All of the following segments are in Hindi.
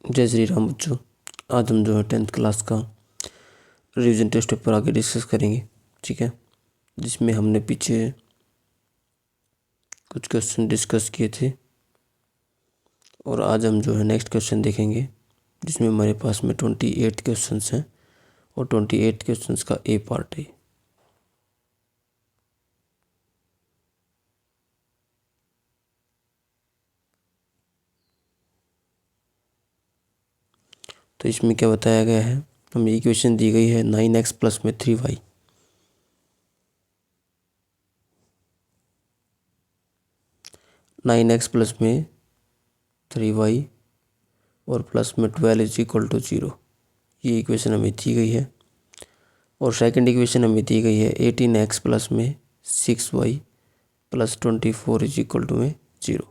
जय श्री राम बच्चों। आज हम जो है 10th क्लास का रिवीजन टेस्ट पेपर आगे डिस्कस करेंगे, ठीक है, जिसमें हमने पीछे कुछ क्वेश्चन डिस्कस किए थे और आज हम जो है नेक्स्ट क्वेश्चन देखेंगे, जिसमें हमारे पास में 28 क्वेश्चंस हैं और 28 क्वेश्चंस का ए पार्ट है। तो इसमें क्या बताया गया है, हमें इक्वेशन दी गई है 9x प्लस में 3y। नाइन एक्स प्लस में 3y और प्लस में 12 इज इक्वल टू 0, ये इक्वेशन हमें दी गई है। और सेकंड इक्वेशन हमें दी गई है 18x प्लस में 6y plus 24 is equal to में 0।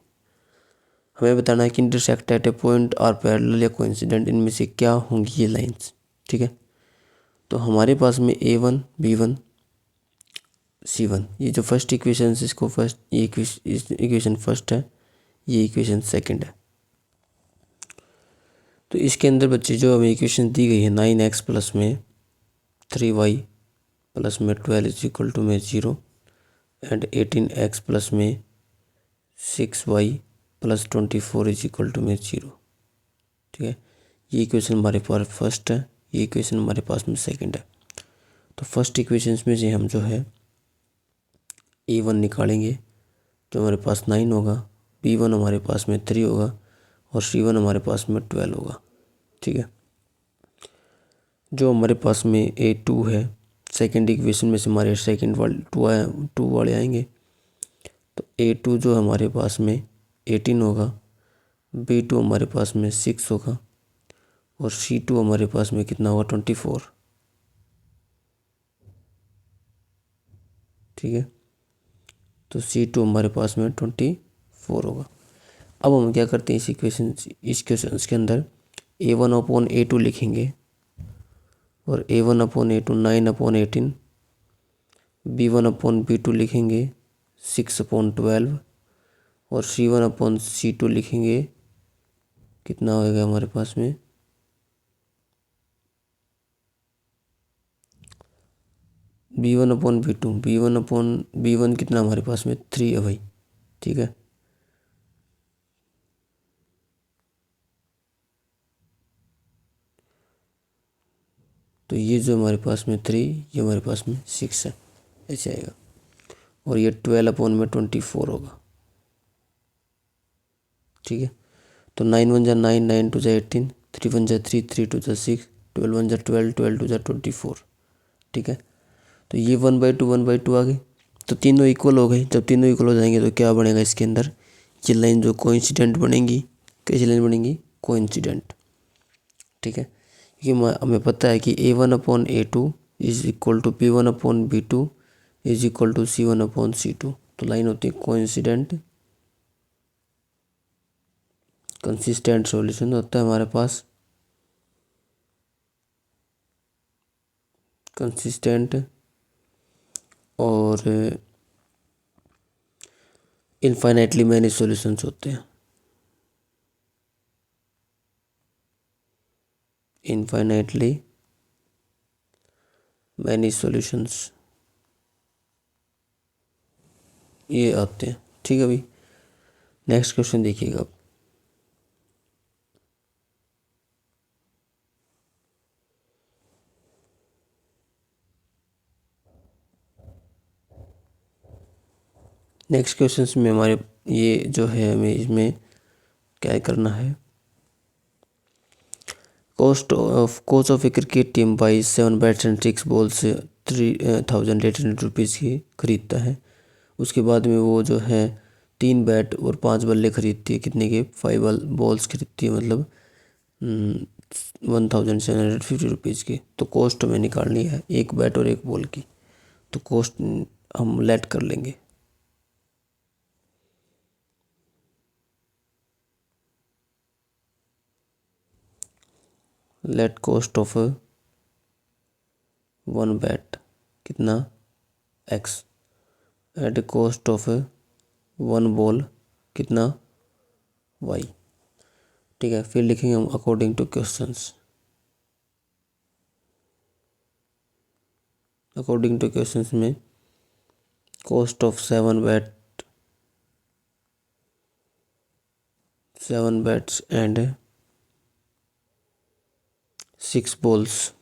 हमें बताना है कि intersect at a point are parallel या कोइंसिडेंट, इनमें से क्या होंगी ये लाइंस, ठीक है। तो हमारे पास में A1 B1 C1, ये जो फर्स्ट इक्वेशन है इसको फर्स्ट, ये इक्वेशन फर्स्ट है, ये इक्वेशन सेकंड है। तो इसके अंदर बच्चे जो हमें इक्वेशन दी गई है 9x प्लस में 3y प्लस में 12 इज इक्वल टू में 0 एंड 18x प्लस में 6y plus 24 is equal to में 0, ठीक है। ये इक्वेशन हमारे पास फर्स्ट है, ये इक्वेशन हमारे पास में सेकंड है। तो फर्स्ट इक्वेशन में से हम जो है A1 निकालेंगे, जो हमारे पास 9 होगा, B1 हमारे पास में 3 होगा और C1 हमारे पास में 12 होगा, ठीक है। जो हमारे पास में A2 है, सेकंड इक्वेशन में से हमारे सेकंड वाले टू वाले आएंगे। तो A2 जो हमारे पास में 18 होगा, B2 हमारे पास में 6 होगा और C2 हमारे पास में कितना होगा 24, ठीक है। तो C2 हमारे पास में 24 होगा। अब हम क्या करते हैं, इस क्वेश्चन के अंदर A1 अपॉन A2 लिखेंगे और A1 upon A2 9 upon 18, B1 upon B2 लिखेंगे 6 अपॉन 12 और C1 अपॉन C2 लिखेंगे, कितना होगा हमारे पास में B1 अपॉन B2, B1 कितना हमारे पास में 3 है भाई, ठीक है। तो ये जो हमारे पास में 3, ये हमारे पास में 6 है, ऐसे आएगा। और ये 12 अपॉन में 24 होगा, ठीक है। तो 9 1 जा 9, 9 2 जा 18, 3 1 जा 3, 3 2 जा 6, 12 1 जा 12, 12 2 जा 24, ठीक है। तो ये 1/2 आ गई। तो तीनों इक्वल हो गई। जब तीनों इक्वल हो जाएंगे तो क्या बनेगा इसके अंदर, ये लाइन जो कोइंसिडेंट बनेंगी, कैसी लाइन बनेंगी, कोइंसिडेंट, ठीक है। क्योंकि हमें पता है कि A1 upon A2 is equal to B1 upon B2 is equal to C1 upon C2। तो लाइन होती है कोइंसिडेंट, कंसिस्टेंट सॉल्यूशन होता है हमारे पास, कंसिस्टेंट और इनफाइनाइटली मैनी सॉल्यूशंस होते हैं, इनफाइनाइटली मैनी सॉल्यूशंस ये आते हैं, ठीक है भाई। नेक्स्ट क्वेश्चन देखिएगा आप। नेक्स्ट क्वेश्चन में हमारे ये जो है, हमें इसमें क्या करना है, coach of A cricket team by 7 bats and 6 balls 3,800 rupees की खरीदता है। उसके बाद में वो जो है 3 बैट और 5 बल्ले खरीदती है, कितने के, 5 बॉल्स खरीदती है, मतलब 1,750 रुपीज़ की। तो कॉस्ट हमें निकालनी है एक बैट और एक बॉल की। तो कॉस्ट हम लेट कर लेंगे, लेट कॉस्ट ऑफ 1 बैट कितना x let cost of 1 ball कितना y। ठीक है। फिर लिखेंगे हम according to questions. According to questions में cost of 7 bats and 6 balls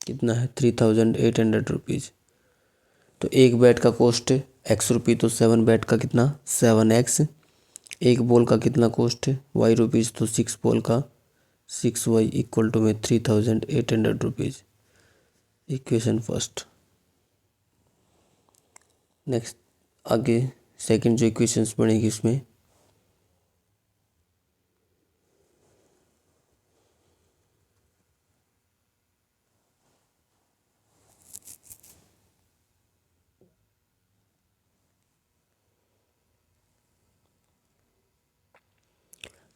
कितना है 3800 रुपीज़। तो एक बैट का कॉस्ट है एक्स रुपये, तो 7 बैट का कितना 7x। एक बॉल का कितना कॉस्ट है वाई रुपीज़, तो 6 बॉल का 6y इक्वल टू में 3800 रुपीज़। Equation first. नेक्स्ट आगे सेकंड जो इक्वेशंस बनेगी उसमें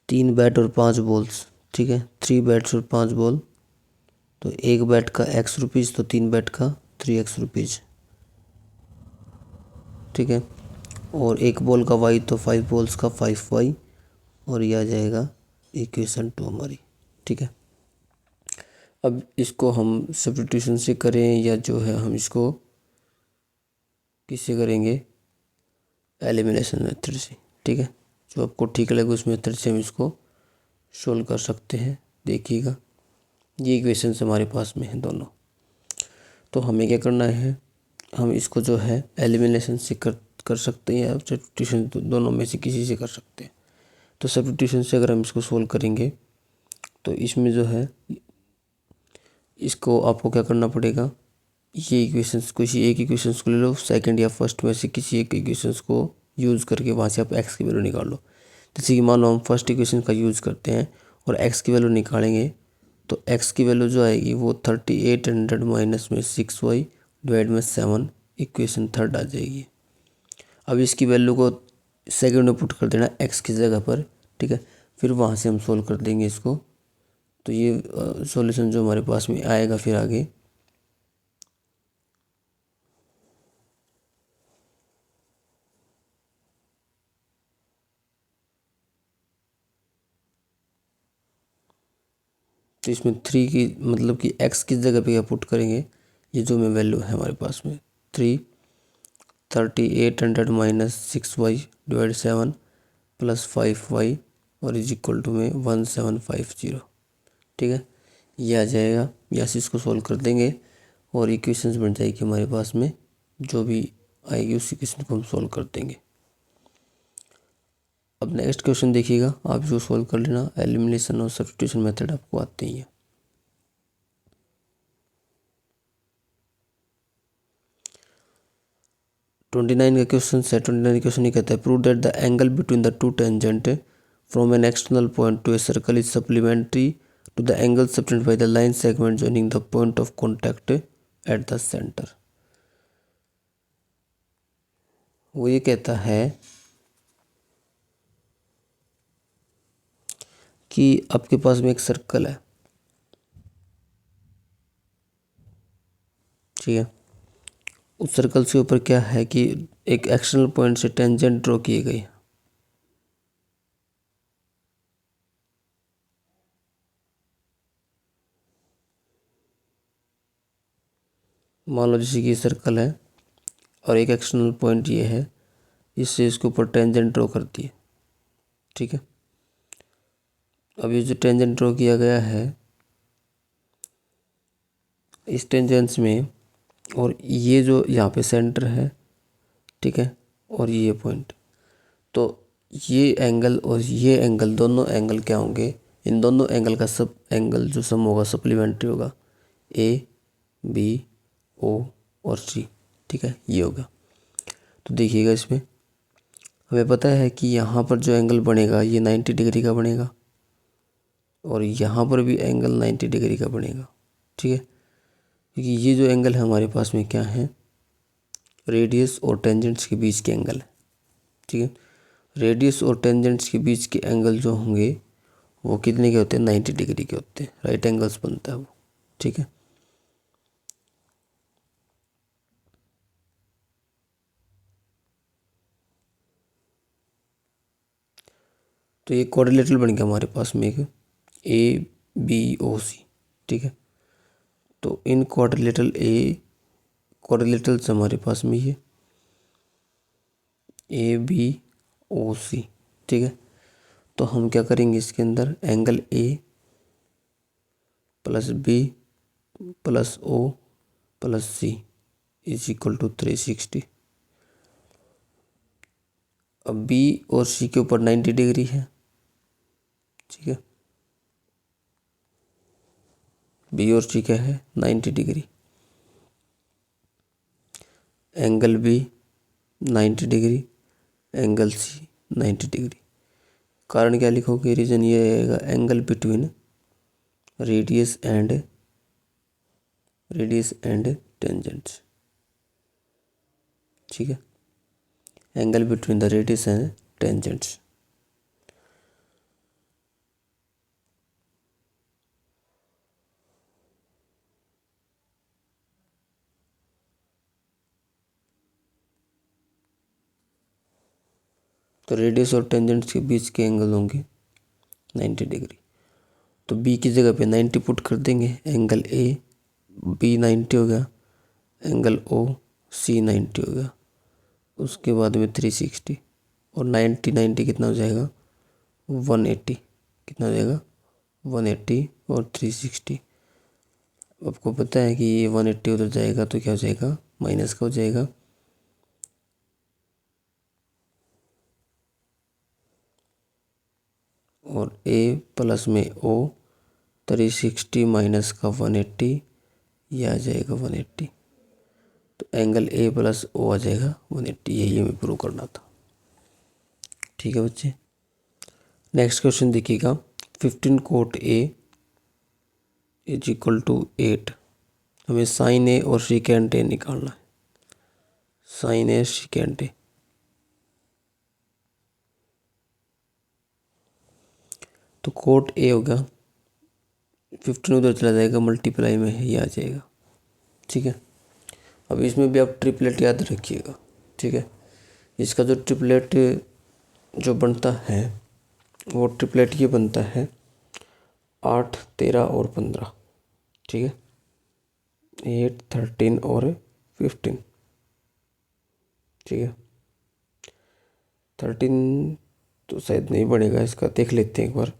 तीन बैट और 5 बॉल्स, ठीक है। 3 बैट्स और 5 बॉल, तो एक बैट का एक्स रुपीज़, तो 3 बैट का 3x रुपीज़, ठीक है। और एक बॉल का वाई, तो 5 बॉल्स का 5y, और ये आ जाएगा इक्वेशन 2 हमारी, ठीक है। अब इसको हम सब्स्टिट्यूशन से करें या जो है हम इसको किससे करेंगे, एलिमिनेशन मेथड से, ठीक है। जो आपको ठीक लगे उस मेथड से हम इसको सोल्व कर सकते हैं। देखिएगा ये इक्वेशंस हमारे पास में है दोनों, तो हमें क्या करना है, हम इसको जो है एलिमिनेशन से कर सकते हैं या सब्स्टिट्यूशन, दोनों में से किसी से कर सकते हैं। तो सब्स्टिट्यूशन से अगर हम इसको सोल्व करेंगे तो इसमें जो है इसको आपको क्या करना पड़ेगा, ये इक्वेशंस किसी एक इक्वेशंस को ले लो, सेकंड या फर्स्ट में से किसी एक इक्वेशंस को यूज़ करके वहाँ से आप एक्स की वैल्यू निकाल लो। जैसे कि मान लो हम फर्स्ट इक्वेशन का यूज़ करते हैं और एक्स की वैल्यू निकालेंगे, तो एक्स की वैल्यू जो आएगी वो 3800 माइनस में 6y डिवाइड में 7, इक्वेशन थर्ड आ जाएगी। अब इसकी वैल्यू को सेकंड में पुट कर देना एक्स की जगह पर, ठीक है। फिर वहाँ से हम सोल्व कर देंगे इसको, तो ये सॉल्यूशन जो हमारे पास में आएगा फिर आगे तो इसमें 3 की मतलब कि x किस जगह पे क्या पुट करेंगे, ये जो में वैल्यू है हमारे पास में 3800 minus 6y divide 7 plus 5y और इज इक्वल टू में 1750, ठीक है। ये आ जाएगा, यहाँ से इसको सॉल्व कर देंगे और इक्वेशंस बन जाएगी हमारे पास में, जो भी आएगी उस इक्वेशन को हम सॉल्व कर देंगे। अब नेक्स्ट क्वेश्चन देखिएगा, आप जो सॉल्व कर लेना, एलिमिनेशन और सब्स्टिट्यूशन मेथड आपको आते ही है। ट्वेंटी नाइन का क्वेश्चन है। 29 क्वेश्चन ये कहता है prove that the angle between the two tangent from an external point to a circle is supplementary to the angle subtended by the line segment joining the point of contact at the centre. वो ये कहता है कि आपके पास में एक सर्कल है, ठीक है। उस सर्कल से ऊपर क्या है कि एक एक्सटर्नल पॉइंट से टेंजेंट ड्रॉ किए गए, मान लो जैसे कि ये सर्कल है और एक एक्सटर्नल पॉइंट ये है, इससे इसके ऊपर टेंजेंट ड्रॉ करती है, ठीक है। अब ये जो टेंजेंट ड्रॉ किया गया है इस टेंजेंस में, और ये जो यहाँ पे सेंटर है, ठीक है, और ये पॉइंट, तो ये एंगल और ये एंगल, दोनों एंगल क्या होंगे, इन दोनों एंगल का सब एंगल जो सम होगा सप्लीमेंट्री होगा, ए बी ओ और सी, ठीक है, ये होगा। तो देखिएगा इसमें हमें पता है कि यहाँ पर जो एंगल बनेगा ये 90 डिग्री का बनेगा और यहाँ पर भी एंगल 90 डिग्री का बनेगा, ठीक है। क्योंकि ये जो एंगल है हमारे पास में क्या है, रेडियस और टेंजेंट्स के बीच के एंगल है, ठीक है। रेडियस और टेंजेंट्स के बीच के एंगल जो होंगे वो कितने के होते हैं, 90 डिग्री के होते हैं, राइट एंगल्स बनता है वो, ठीक है। तो ये क्वाड्रिलेटरल बन गया हमारे पास में एक ABOC, ठीक है। तो इन क्वाड्रिलेटरल्स हमारे पास में ये ABOC, ठीक है। तो हम क्या करेंगे, इसके अंदर angle A plus B plus O plus C is equal to 360। अब B और C के ऊपर 90 डिग्री है, ठीक है। B और C क्या है, 90 degree. Angle B 90 degree, angle C 90 degree. कारण क्या लिखोगे, रीजन ये रहेगा angle between radius and tangents, ठीक है। Angle between the radius and tangents. तो रेडियस और टेंजेंट्स के बीच के एंगल होंगे 90 डिग्री। तो बी की जगह पे 90 पुट कर देंगे, एंगल ए बी 90 हो गया, एंगल ओ सी 90 हो गया। उसके बाद में 360 और 90 कितना हो जाएगा, 180। कितना हो जाएगा, 180 और 360। आपको पता है कि ये 180 उधर जाएगा तो क्या हो जाएगा, माइनस का हो जाएगा। और ए प्लस में ओ 360 माइनस का 180, ये आ जाएगा 180। तो एंगल ए प्लस ओ आ जाएगा 180। यही हमें प्रूव करना था, ठीक है बच्चे। नेक्स्ट क्वेश्चन देखिएगा, 15 cot A is equal to 8। हमें साइन ए और सीकेंट ए निकालना है। साइन ए सीकेंट ए, तो कोट ए होगा 15 उधर चला जाएगा, मल्टीप्लाई में है, ये आ जाएगा, ठीक है। अब इसमें भी आप ट्रिपलेट याद रखिएगा, ठीक है। इसका जो ट्रिपलेट जो बनता है वो ट्रिपलेट ये बनता है 8, 13 और 15, ठीक है। 8, 13 और 15, ठीक है। 13 तो शायद नहीं बनेगा, इसका देख लेते हैं एक बार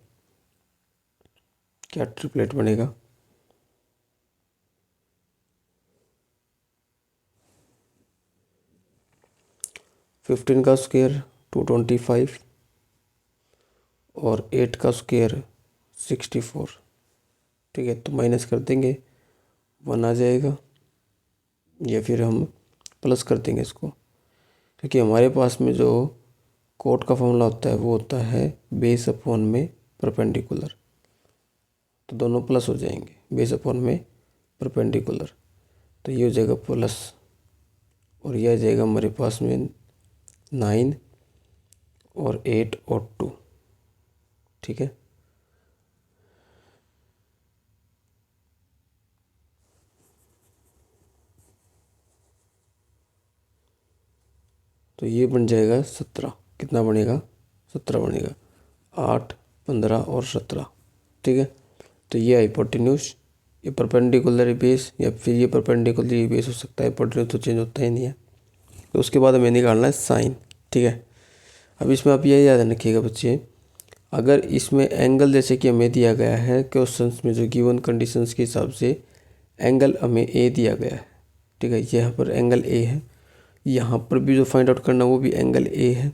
क्या ट्रिपलेट बनेगा। फिफ्टीन का स्क्वायर 225 और 8 का स्क्वायर 64, ठीक है। तो माइनस कर देंगे, 1 आ जाएगा, या फिर हम प्लस कर देंगे इसको, क्योंकि हमारे पास में जो कोट का फॉर्मूला होता है वो होता है बेस अपॉन में परपेंडिकुलर। तो दोनों प्लस हो जाएंगे, बेस अपॉन में परपेंडिकुलर। तो ये हो जाएगा प्लस, और ये आ जाएगा हमारे पास में 9 और 8 और 2, ठीक है। तो ये बन जाएगा 17। कितना बनेगा, 17 बनेगा। 8, 15 और 17, ठीक है। तो ये हाइपोटेन्यूज, ये परपेंडिकुलर बेस या फिर ये परपेंडिकुलर बेस हो सकता है, हाइपोटेन्यूज तो चेंज होता ही नहीं है। तो उसके बाद हमें निकालना है साइन, ठीक है। अब इसमें आप ये याद रखिएगा बच्चे, अगर इसमें एंगल जैसे कि हमें दिया गया है क्वेश्चंस में, जो गिवन कंडीशंस के हिसाब से एंगल हमें ए दिया गया है, ठीक है। यहाँ पर एंगल ए है, यहाँ पर भी जो फाइंड आउट करना वो भी एंगल ए है,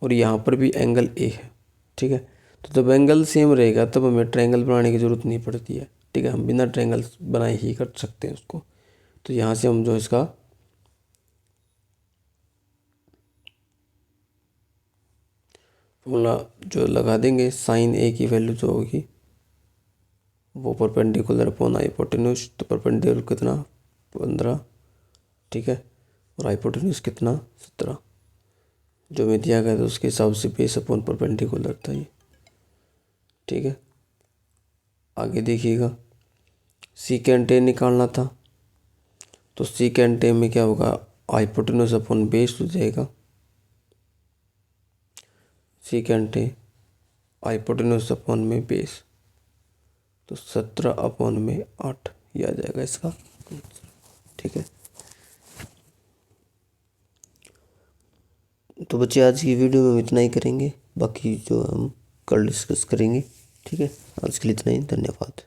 और यहाँ पर भी एंगल ए है, ठीक है। तो जब एंगल सेम रहेगा तब हमें ट्रायंगल बनाने की ज़रूरत नहीं पड़ती है, ठीक है। हम बिना ट्रायंगल बनाए ही कर सकते हैं उसको। तो यहाँ से हम जो इसका फॉर्मूला जो लगा देंगे, साइन ए की वैल्यू जो होगी वो परपेंडिकुलर अपॉन हाइपोटेन्यूज। तो परपेंडिकुलर कितना, 15, ठीक है। और हाइपोटेन्यूज कितना, 17। जो हमें दिया गया था उसके हिसाब से बेस अपॉन परपेंडिकुलर था ये, ठीक है। आगे देखिएगा, सीकेंट ए निकालना था। तो सीकेंट ए में क्या होगा, हाइपोटेन्यूज अपॉन बेस हो जाएगा। सीकेंट ए हाइपोटेन्यूज अपॉन में बेस, तो 17/8 ये आ जाएगा इसका। ठीक है, तो बच्चे आज की वीडियो में हम इतना ही करेंगे, बाकी जो हम कल डिस्कस करेंगे। ठीक है, आज के लिए इतना ही, धन्यवाद।